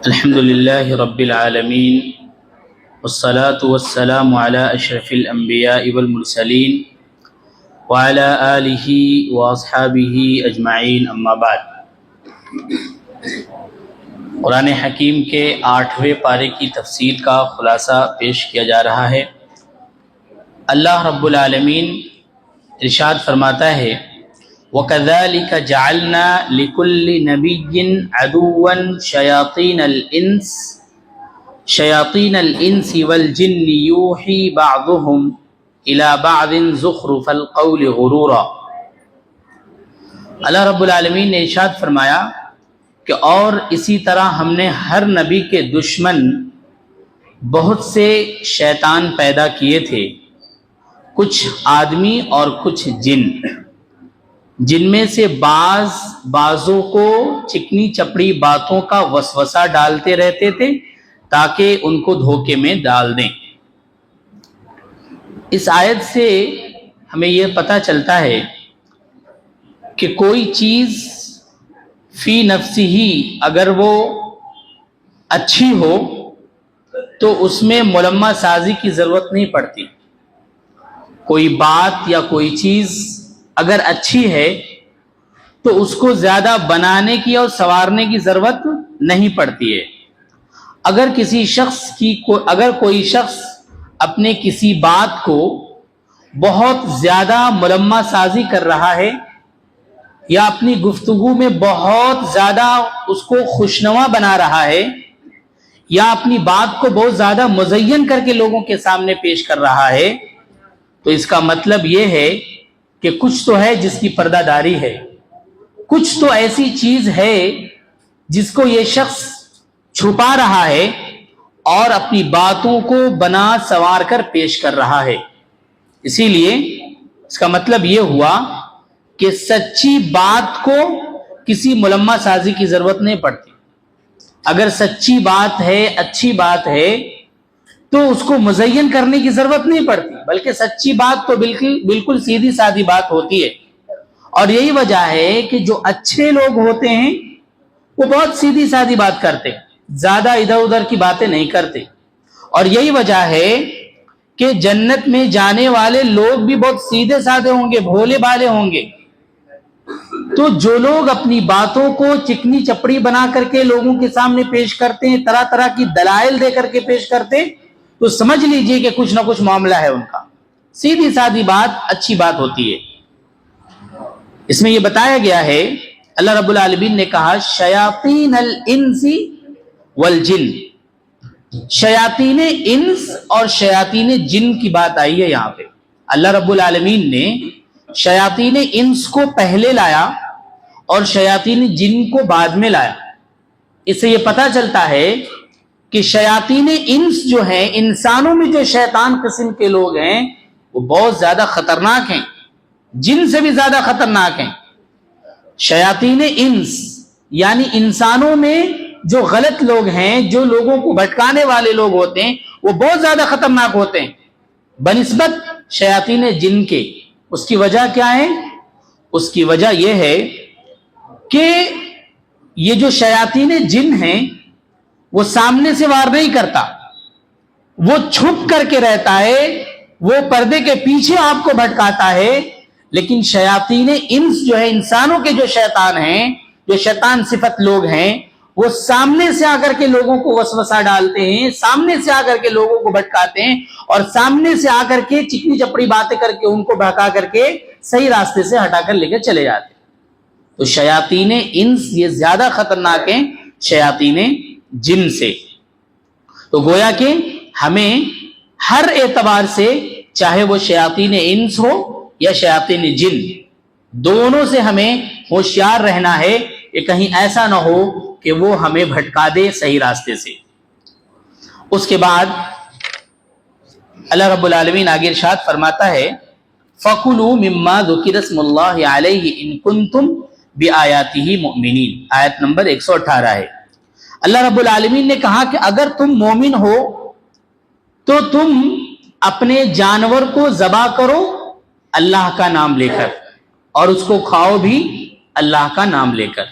الحمد لله رب العالمين والصلاة والسلام على أشرف الأنبياء والمرسلين وعلى آله وأصحابه أجمعين أما بعد۔ قرآن حکیم کے 8ویں پارے کی تفسیر کا خلاصہ پیش کیا جا رہا ہے۔ اللہ رب العالمین ارشاد فرماتا ہے وَكَذَلِكَ جَعَلْنَا لِكُلِّ نَبِيٍّ عَدُوًّا شَيَاطِينَ الْإِنسِ وَالْجِنِّ يُوحِي بَعْضُهُمْ إِلَى بَعْضٍ زُخْرُفَ الْقَوْلِ غُرُورًا۔ اللہ رب العالمین نے ارشاد فرمایا کہ اور اسی طرح ہم نے ہر نبی کے دشمن بہت سے شیطان پیدا کیے تھے، کچھ آدمی اور کچھ جن، جن میں سے بعضوں کو چکنی چپڑی باتوں کا وسوسہ ڈالتے رہتے تھے تاکہ ان کو دھوکے میں ڈال دیں۔ اس آیت سے ہمیں یہ پتہ چلتا ہے کہ کوئی چیز فی نفسی ہی اگر وہ اچھی ہو تو اس میں ملمہ سازی کی ضرورت نہیں پڑتی۔ کوئی بات یا کوئی چیز اگر اچھی ہے تو اس کو زیادہ بنانے کی اور سنوارنے کی ضرورت نہیں پڑتی ہے۔ اگر کوئی شخص اپنے کسی بات کو بہت زیادہ ملمہ سازی کر رہا ہے یا اپنی گفتگو میں بہت زیادہ اس کو خوشنما بنا رہا ہے یا اپنی بات کو بہت زیادہ مزین کر کے لوگوں کے سامنے پیش کر رہا ہے تو اس کا مطلب یہ ہے کہ کچھ تو ہے جس کی پردہ داری ہے، کچھ تو ایسی چیز ہے جس کو یہ شخص چھپا رہا ہے اور اپنی باتوں کو بنا سنوار کر پیش کر رہا ہے۔ اسی لیے اس کا مطلب یہ ہوا کہ سچی بات کو کسی ملمہ سازی کی ضرورت نہیں پڑتی۔ اگر سچی بات ہے، اچھی بات ہے تو اس کو مزین کرنے کی ضرورت نہیں پڑتی، بلکہ سچی بات تو بالکل سیدھی سادی بات ہوتی ہے۔ اور یہی وجہ ہے کہ جو اچھے لوگ ہوتے ہیں وہ بہت سیدھی سادی بات کرتے، زیادہ ادھر ادھر کی باتیں نہیں کرتے۔ اور یہی وجہ ہے کہ جنت میں جانے والے لوگ بھی بہت سیدھے سادے ہوں گے، بھولے بھالے ہوں گے۔ تو جو لوگ اپنی باتوں کو چکنی چپڑی بنا کر کے لوگوں کے سامنے پیش کرتے ہیں، طرح طرح کی دلائل دے کر کے پیش کرتے ہیں، تو سمجھ لیجئے کہ کچھ نہ کچھ معاملہ ہے ان کا۔ سیدھی سادی بات اچھی بات ہوتی ہے۔ اس میں یہ بتایا گیا ہے، اللہ رب العالمین نے کہا شیاطین الانس والجن، شیاطین انس اور شیاطین جن کی بات آئی ہے یہاں پہ۔ اللہ رب العالمین نے شیاطین انس کو پہلے لایا اور شیاطین جن کو بعد میں لایا۔ اس سے یہ پتہ چلتا ہے کہ شیاطین انس جو ہیں، انسانوں میں جو شیطان قسم کے لوگ ہیں وہ بہت زیادہ خطرناک ہیں، جن سے بھی زیادہ خطرناک ہیں۔ شیاطین انس یعنی انسانوں میں جو غلط لوگ ہیں، جو لوگوں کو بھٹکانے والے لوگ ہوتے ہیں، وہ بہت زیادہ خطرناک ہوتے ہیں بنسبت شیاطین جن کے۔ اس کی وجہ کیا ہے؟ اس کی وجہ یہ ہے کہ یہ جو شیاطین جن ہیں وہ سامنے سے وار نہیں کرتا، وہ چھپ کر کے رہتا ہے، وہ پردے کے پیچھے آپ کو بھٹکاتا ہے۔ لیکن شیاطین انس جو ہے، انسانوں کے جو شیطان ہیں، جو شیطان صفت لوگ ہیں، وہ سامنے سے آ کر کے لوگوں کو وسوسہ ڈالتے ہیں، سامنے سے آ کر کے لوگوں کو بھٹکاتے ہیں اور سامنے سے آ کر کے چکنی چپڑی باتیں کر کے ان کو بہکا کر کے صحیح راستے سے ہٹا کر لے کر چلے جاتے ہیں۔ تو شیاطین انس یہ زیادہ خطرناک ہیں شیاطین جن سے۔ تو گویا کہ ہمیں ہر اعتبار سے، چاہے وہ شیاطین انس ہو یا شیاطین جن، دونوں سے ہمیں ہوشیار رہنا ہے کہ کہیں ایسا نہ ہو کہ وہ ہمیں بھٹکا دے صحیح راستے سے۔ اس کے بعد اللہ رب العالمین آگے ارشاد فرماتا ہے فَكُلُوا مِمَّا ذُكِرَ اسْمُ اللَّهِ عَلَيْهِ إِن كُنتُمْ بِآيَاتِهِ مُؤْمِنِينَ، آیت نمبر 118 ہے۔ اللہ رب العالمین نے کہا کہ اگر تم مومن ہو تو تم اپنے جانور کو ذبح کرو اللہ کا نام لے کر، اور اس کو کھاؤ بھی اللہ کا نام لے کر۔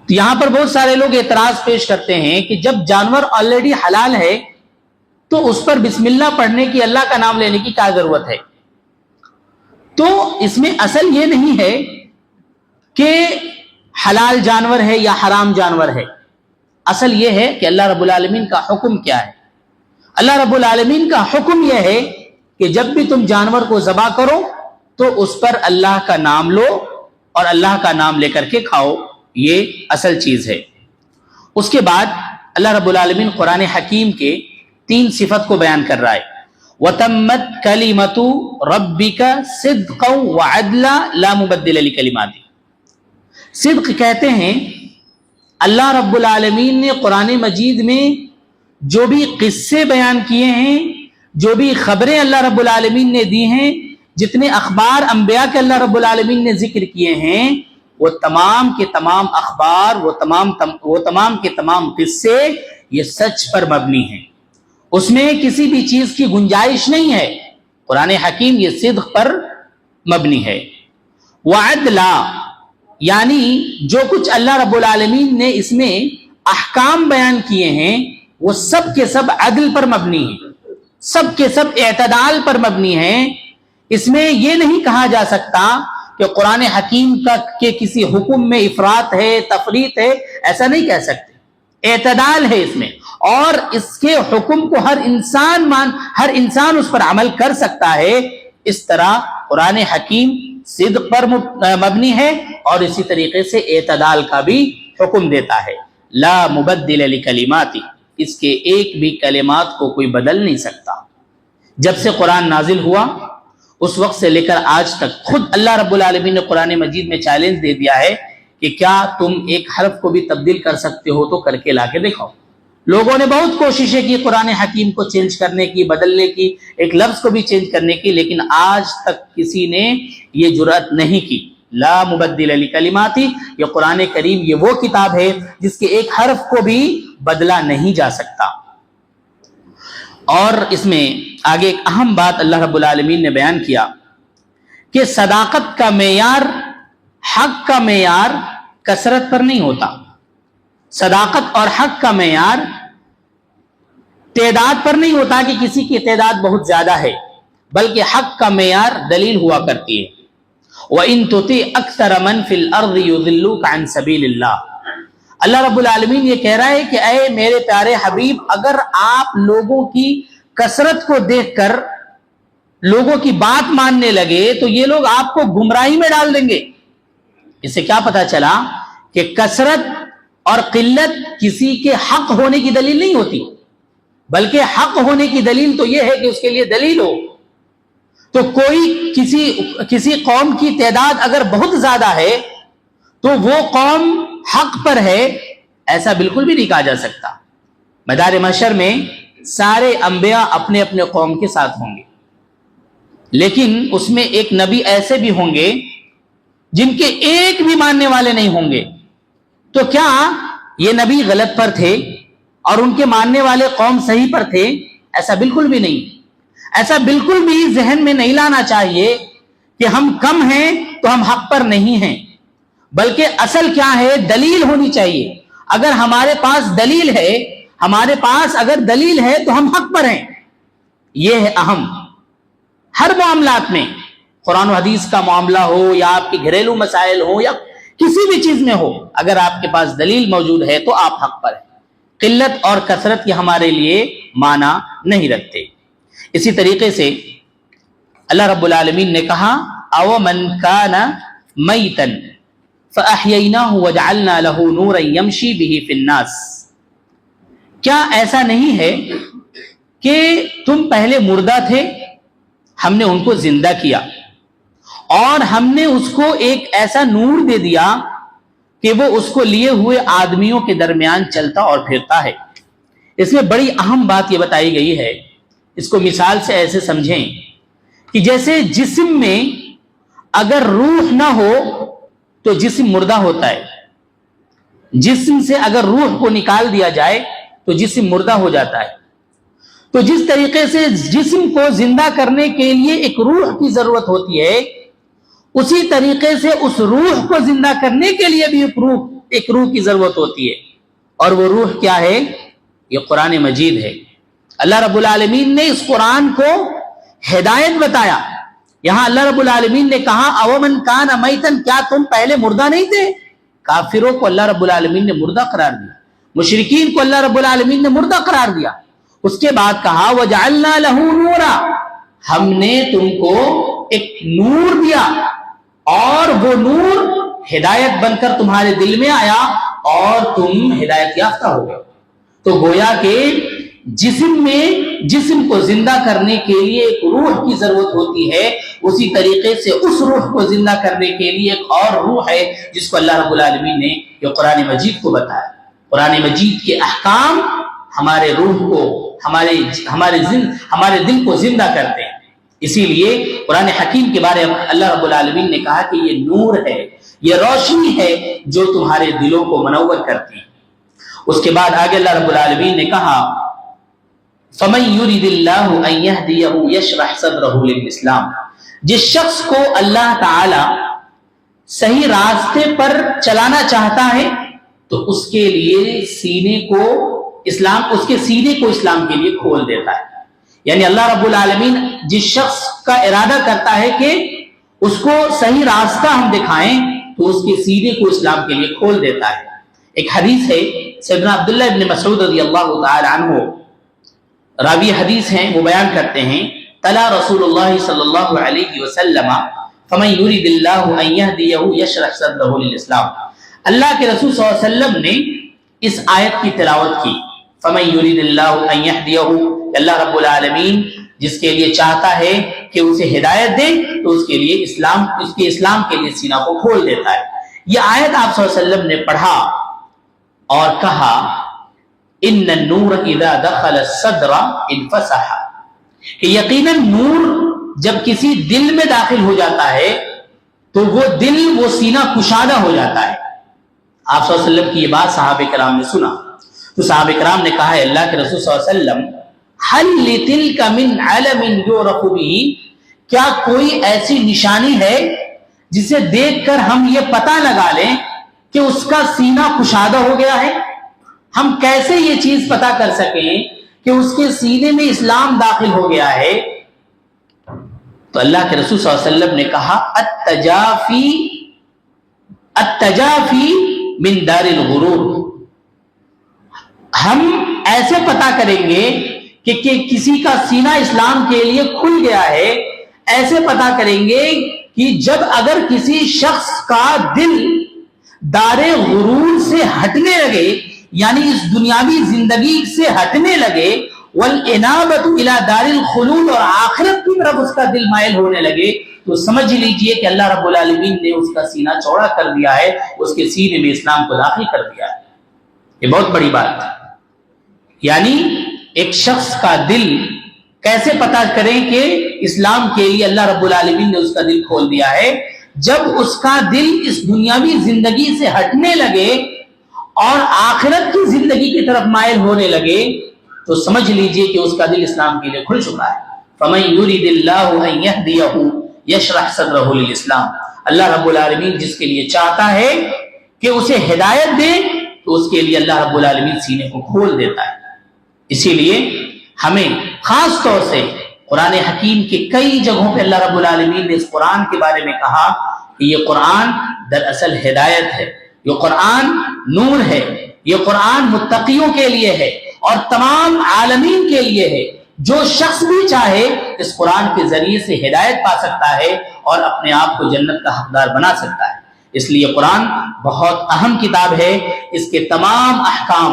تو یہاں پر بہت سارے لوگ اعتراض پیش کرتے ہیں کہ جب جانور آلریڈی حلال ہے تو اس پر بسم اللہ پڑھنے کی، اللہ کا نام لینے کی کیا ضرورت ہے؟ تو اس میں اصل یہ نہیں ہے کہ حلال جانور ہے یا حرام جانور ہے، اصل یہ ہے کہ اللہ رب العالمین کا حکم کیا ہے۔ اللہ رب العالمین کا حکم یہ ہے کہ جب بھی تم جانور کو ذبح کرو تو اس پر اللہ کا نام لو اور اللہ کا نام لے کر کے کھاؤ، یہ اصل چیز ہے۔ اس کے بعد اللہ رب العالمین قرآن حکیم کے 3 صفت کو بیان کر رہا ہے۔ وَتَمَّتْ كَلِمَةُ رَبِّكَ صِدْقًا وَعَدْلًا لَا مُبَدِّلَ لِكَلِمَاتِهِ۔ صدق کہتے ہیں اللہ رب العالمین نے قرآن مجید میں جو بھی قصے بیان کیے ہیں، جو بھی خبریں اللہ رب العالمین نے دی ہیں، جتنے اخبار انبیاء کے اللہ رب العالمین نے ذکر کیے ہیں، وہ تمام کے تمام اخبار، وہ تمام کے تمام قصے یہ سچ پر مبنی ہیں، اس میں کسی بھی چیز کی گنجائش نہیں ہے۔ قرآن حکیم یہ صدق پر مبنی ہے۔ وعدلا، یعنی جو کچھ اللہ رب العالمین نے اس میں احکام بیان کیے ہیں وہ سب کے سب عدل پر مبنی ہیں، سب کے سب اعتدال پر مبنی ہیں۔ اس میں یہ نہیں کہا جا سکتا کہ قرآن حکیم کا کہ کسی حکم میں افراط ہے، تفریط ہے، ایسا نہیں کہہ سکتے، اعتدال ہے اس میں، اور اس کے حکم کو ہر انسان اس پر عمل کر سکتا ہے۔ اس طرح قرآن حکیم صدق پر مبنی ہے اور اسی طریقے سے اعتدال کا بھی حکم دیتا ہے۔ لا مبدل لکلماتی، اس کے ایک بھی کلمات کو کوئی بدل نہیں سکتا۔ جب سے قرآن نازل ہوا اس وقت سے لے کر آج تک خود اللہ رب العالمین نے قرآن مجید میں چیلنج دے دیا ہے کہ کیا تم ایک حرف کو بھی تبدیل کر سکتے ہو تو کر کے لا کے دکھاؤ۔ لوگوں نے بہت کوششیں کی قرآن حکیم کو چینج کرنے کی، بدلنے کی، ایک لفظ کو بھی چینج کرنے کی، لیکن آج تک کسی نے یہ جرأت نہیں کی۔ لا مبدل لکلماتی، یہ قرآن کریم یہ وہ کتاب ہے جس کے ایک حرف کو بھی بدلا نہیں جا سکتا۔ اور اس میں آگے ایک اہم بات اللہ رب العالمین نے بیان کیا کہ صداقت کا معیار، حق کا معیار کثرت پر نہیں ہوتا۔ صداقت اور حق کا معیار تعداد پر نہیں ہوتا کہ کسی کی تعداد بہت زیادہ ہے، بلکہ حق کا معیار دلیل ہوا کرتی ہے۔ وَإِن تُطِعْ أَكْثَرَ مَنْ فِي الْأَرْضِ يُضِلُّوكَ عَنْ سَبِيلِ اللَّهِ۔ اللہ رب العالمین یہ کہہ رہا ہے کہ اے میرے پیارے حبیب، اگر آپ لوگوں کی کثرت کو دیکھ کر لوگوں کی بات ماننے لگے تو یہ لوگ آپ کو گمراہی میں ڈال دیں گے۔ اس سے کیا پتا چلا کہ کثرت اور قلت کسی کے حق ہونے کی دلیل نہیں ہوتی، بلکہ حق ہونے کی دلیل تو یہ ہے کہ اس کے لیے دلیل ہو۔ تو کوئی کسی قوم کی تعداد اگر بہت زیادہ ہے تو وہ قوم حق پر ہے، ایسا بالکل بھی نہیں کہا جا سکتا۔ میدان محشر میں سارے انبیاء اپنے اپنے قوم کے ساتھ ہوں گے، لیکن اس میں ایک نبی ایسے بھی ہوں گے جن کے ایک بھی ماننے والے نہیں ہوں گے۔ تو کیا یہ نبی غلط پر تھے اور ان کے ماننے والے قوم صحیح پر تھے؟ ایسا بالکل بھی نہیں۔ ایسا بالکل بھی ذہن میں نہیں لانا چاہیے کہ ہم کم ہیں تو ہم حق پر نہیں ہیں، بلکہ اصل کیا ہے، دلیل ہونی چاہیے۔ اگر ہمارے پاس دلیل ہے، اگر دلیل ہے تو ہم حق پر ہیں۔ یہ ہے اہم۔ ہر معاملات میں، قرآن و حدیث کا معاملہ ہو یا آپ کے گھریلو مسائل ہو یا کسی بھی چیز میں ہو، اگر آپ کے پاس دلیل موجود ہے تو آپ حق پر ہیں۔ قلت اور کثرت یہ ہمارے لیے معنی نہیں رکھتے۔ اسی طریقے سے اللہ رب العالمین نے کہا او من کان میتا فاحییناہ وجعلنا له نورا یمشی بہ فی الناس۔ کیا ایسا نہیں ہے کہ تم پہلے مردہ تھے، ہم نے ان کو زندہ کیا اور ہم نے اس کو ایک ایسا نور دے دیا کہ وہ اس کو لیے ہوئے آدمیوں کے درمیان چلتا اور پھرتا ہے۔ اس میں بڑی اہم بات یہ بتائی گئی ہے، اس کو مثال سے ایسے سمجھیں کہ جیسے جسم میں اگر روح نہ ہو تو جسم مردہ ہوتا ہے، جسم سے اگر روح کو نکال دیا جائے تو جسم مردہ ہو جاتا ہے۔ تو جس طریقے سے جسم کو زندہ کرنے کے لیے ایک روح کی ضرورت ہوتی ہے، اسی طریقے سے اس روح کو زندہ کرنے کے لیے بھی ایک روح کی ضرورت ہوتی ہے، اور وہ روح کیا ہے؟ یہ قرآن مجید ہے۔ اللہ رب العالمین نے اس قرآن کو ہدایت بتایا۔ یہاں اللہ رب العالمین نے کہا اومن کان میتن، کیا تم پہلے مردہ نہیں تھے؟ کافروں کو اللہ رب العالمین نے مردہ قرار دیا، مشرکین کو اللہ رب العالمین نے مردہ قرار دیا۔ اس کے بعد کہا وجعلنا لہ نورا، ہم نے تم کو ایک نور دیا، اور وہ نور ہدایت بن کر تمہارے دل میں آیا اور تم ہدایت یافتہ ہو گئے۔ تو گویا کہ جسم کو زندہ کرنے کے لیے ایک روح کی ضرورت ہوتی ہے، اسی طریقے سے اس روح کو زندہ کرنے کے لیے ایک اور روح ہے جس کو اللہ رب العالمین نے یہ قرآن مجید کو بتایا۔ قرآن مجید کے احکام ہمارے روح کو، ہمارے دل کو زندہ کرتے ہیں۔ اسی لیے قرآن حکیم کے بارے میں اللہ رب العالمین نے کہا کہ یہ نور ہے، یہ روشنی ہے جو تمہارے دلوں کو منور کرتی ہے۔ اس کے بعد آگے اللہ رب العالمین نے کہا فَمَن يُرِدِ اللَّهُ أَن يَهْدِيَهُ يَشْرَحْ صَدْرَهُ لِلْإِسْلَامِ، جس شخص کو اللہ تعالی صحیح راستے پر چلانا چاہتا ہے تو اس کے لیے سینے کو اسلام کے لیے کھول دیتا ہے۔ یعنی اللہ رب العالمین جس شخص کا ارادہ کرتا ہے کہ اس کو صحیح راستہ ہم دکھائیں تو اس کے سینے کو اسلام کے لیے کھول دیتا ہے۔ ایک حدیث ہے، سیدنا عبداللہ ابن مسعود رضی اللہ تعالی عنہ راوی حدیث ہیں، وہ بیان کرتے ہیں تلا رسول اللہ صلی اللہ علیہ وسلم فمن یرید اللہ ان یہدیہ یشرح صدرہ للاسلام، اللہ کے رسول صلی اللہ علیہ وسلم نے اس آیت کی تلاوت کی، فمن یرید اللہ ان یہدیہ، اللہ رب العالمین جس کے لیے چاہتا ہے کہ اسے ہدایت دے تو اس کے اسلام کے لیے سینہ کو کھول دیتا ہے۔ یہ آیت آپ صلی اللہ علیہ وسلم نے پڑھا اور کہا ان النور اذا دخل الصدر انفسح، کہ یقیناً نور جب کسی دل میں داخل ہو جاتا ہے تو وہ سینہ کشادہ ہو جاتا ہے۔ آپ صلی اللہ علیہ وسلم کی یہ بات صحابہ کرام نے سنا تو صحابہ کرام نے کہا ہے اللہ کے رسول صلی اللہ علیہ وسلم هل لتلك من علم يعرف به، کیا کوئی ایسی نشانی ہے جسے دیکھ کر ہم یہ پتہ لگا لیں کہ اس کا سینہ کشادہ ہو گیا ہے؟ ہم کیسے یہ چیز پتہ کر سکیں کہ اس کے سینے میں اسلام داخل ہو گیا ہے؟ تو اللہ کے رسول صلی اللہ علیہ وسلم نے کہا التجافی من دار الغرور، ہم ایسے پتہ کریں گے کہ کسی کا سینہ اسلام کے لیے کھل گیا ہے، ایسے پتہ کریں گے کہ جب اگر کسی شخص کا دل دار غرور سے ہٹنے لگے، یعنی اس دنیاوی زندگی سے ہٹنے لگے، والانابۃ الی دار الخلود، اور آخرت کی طرف اس کا دل مائل ہونے لگے، تو سمجھ لیجئے کہ اللہ رب العالمین نے اس کا سینہ چوڑا کر دیا ہے، اس کے سینے میں اسلام کو داخل کر دیا ہے۔ یہ بہت بڑی بات ہے۔ یعنی ایک شخص کا دل کیسے پتہ کریں کہ اسلام کے لیے اللہ رب العالمین نے اس کا دل کھول دیا ہے؟ جب اس کا دل اس دنیاوی زندگی سے ہٹنے لگے اور آخرت کی زندگی کی طرف مائل ہونے لگے تو سمجھ لیجئے کہ اس کا دل اسلام کے لیے کھل چکا ہے۔ فَمَن يُرِدِ اللَّهُ أَن يَهْدِيَهُ يَشْرَحْ صَدْرَهُ لِلْإِسْلَامِ، اللہ رب العالمین جس کے لیے چاہتا ہے کہ اسے ہدایت دے تو اس کے لیے اللہ رب العالمین سینے کو کھول دیتا ہے۔ اسی لیے ہمیں خاص طور سے قرآن حکیم کے کئی جگہوں پہ اللہ رب العالمین نے اس قرآن کے بارے میں کہا کہ یہ قرآن دراصل ہدایت ہے، یہ قرآن نور ہے، یہ قرآن متقیوں کے لیے ہے اور تمام عالمین کے لیے ہے۔ جو شخص بھی چاہے اس قرآن کے ذریعے سے ہدایت پا سکتا ہے اور اپنے آپ کو جنت کا حقدار بنا سکتا ہے۔ اس لیے قرآن بہت اہم کتاب ہے، اس کے تمام احکام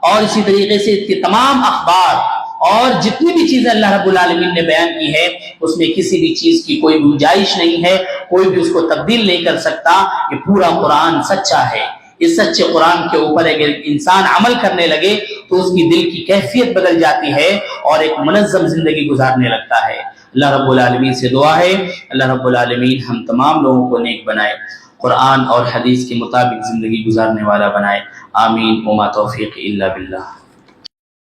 اور اسی طریقے سے اس کے تمام اخبار اور جتنی بھی چیزیں اللہ رب العالمین نے بیان کی ہے اس میں کسی بھی چیز کی کوئی گنجائش نہیں ہے، کوئی بھی اس کو تبدیل نہیں کر سکتا۔ یہ پورا قرآن سچا ہے۔ اس سچے قرآن کے اوپر اگر انسان عمل کرنے لگے تو اس کی دل کی کیفیت بدل جاتی ہے اور ایک منظم زندگی گزارنے لگتا ہے۔ اللہ رب العالمین سے دعا ہے اللہ رب العالمین ہم تمام لوگوں کو نیک بنائے، قرآن اور حدیث کے مطابق زندگی گزارنے والا بنائے، آمین۔ وما توفیق الا باللہ۔